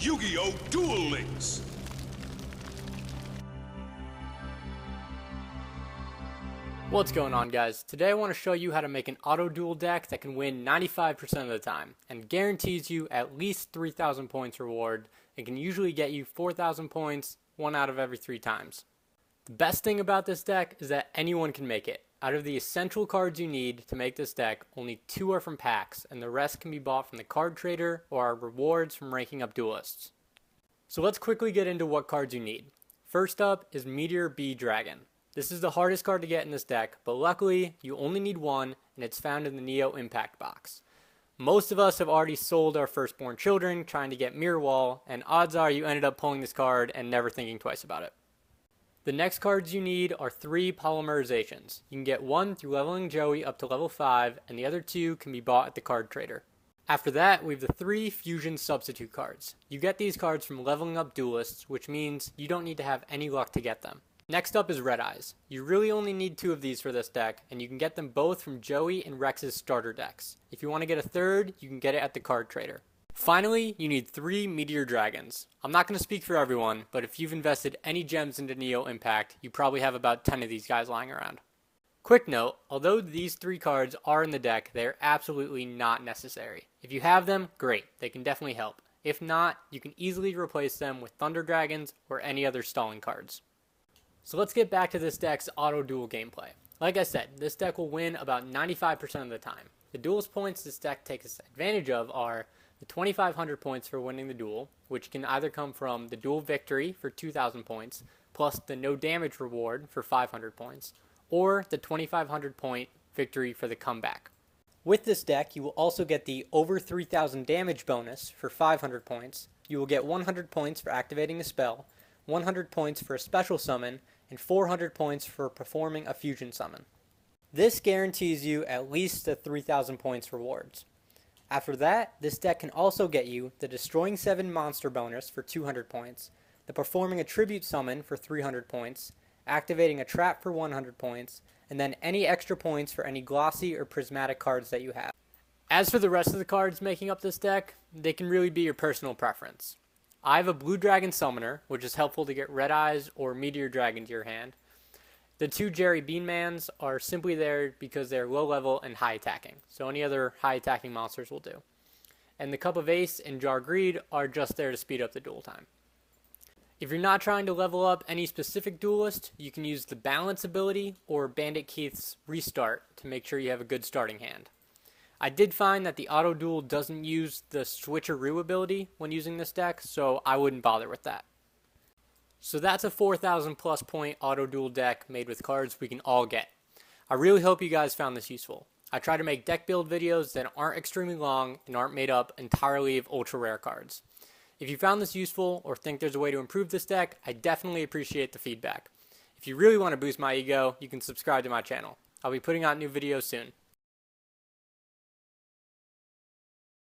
Yugioh Duel. What's going on, guys? Today I want to show you how to make an auto duel deck that can win 95% of the time and guarantees you at least 3,000 points reward and can usually get you 4,000 points 1 out of every 3 times. The best thing about this deck is that anyone can make it. Out of the essential cards you need to make this deck, only 2 are from packs and the rest can be bought from the card trader or are rewards from ranking up duelists. So let's quickly get into what cards you need. First up is Meteor B Dragon. This is the hardest card to get in this deck, but luckily you only need one and it's found in the Neo Impact box. Most of us have already sold our firstborn children trying to get Mirror Wall, and odds are you ended up pulling this card and never thinking twice about it. The next cards you need are 3 polymerizations. You can get one through leveling Joey up to level 5 and the other 2 can be bought at the card trader. After that, we have the 3 fusion substitute cards. You get these cards from leveling up duelists, which means you don't need to have any luck to get them. Next up is Red Eyes. You really only need 2 of these for this deck, and you can get them both from Joey and Rex's starter decks. If you want to get a third, you can get it at the card trader. Finally, you need 3 Meteor Dragons. I'm not going to speak for everyone, but if you've invested any gems into Neo Impact, you probably have about 10 of these guys lying around. Quick note, although these 3 cards are in the deck, they are absolutely not necessary. If you have them, great, they can definitely help. If not, you can easily replace them with Thunder Dragons or any other stalling cards. So let's get back to this deck's auto duel gameplay. Like I said, this deck will win about 95% of the time. The duelist points this deck takes advantage of are the 2,500 points for winning the duel, which can either come from the duel victory for 2,000 points, plus the no damage reward for 500 points, or the 2,500 point victory for the comeback. With this deck, you will also get the over 3,000 damage bonus for 500 points. You will get 100 points for activating a spell, 100 points for a special summon, and 400 points for performing a fusion summon. This guarantees you at least the 3,000 points rewards. After that, this deck can also get you the Destroying 7 monster bonus for 200 points, the Performing a Tribute summon for 300 points, activating a trap for 100 points, and then any extra points for any glossy or prismatic cards that you have. As for the rest of the cards making up this deck, they can really be your personal preference. I have a Blue Dragon Summoner, which is helpful to get Red Eyes or Meteor Dragon to your hand. The 2 Jerry Beanmans are simply there because they're low level and high attacking, so any other high attacking monsters will do. And the Cup of Ace and Jar Greed are just there to speed up the duel time. If you're not trying to level up any specific duelist, you can use the Balance ability or Bandit Keith's Restart to make sure you have a good starting hand. I did find that the auto duel doesn't use the switcheroo ability when using this deck, so I wouldn't bother with that. So that's a 4,000 plus point auto duel deck made with cards we can all get. I really hope you guys found this useful. I try to make deck build videos that aren't extremely long and aren't made up entirely of ultra rare cards. If you found this useful or think there's a way to improve this deck, I definitely appreciate the feedback. If you really want to boost my ego, you can subscribe to my channel. I'll be putting out new videos soon.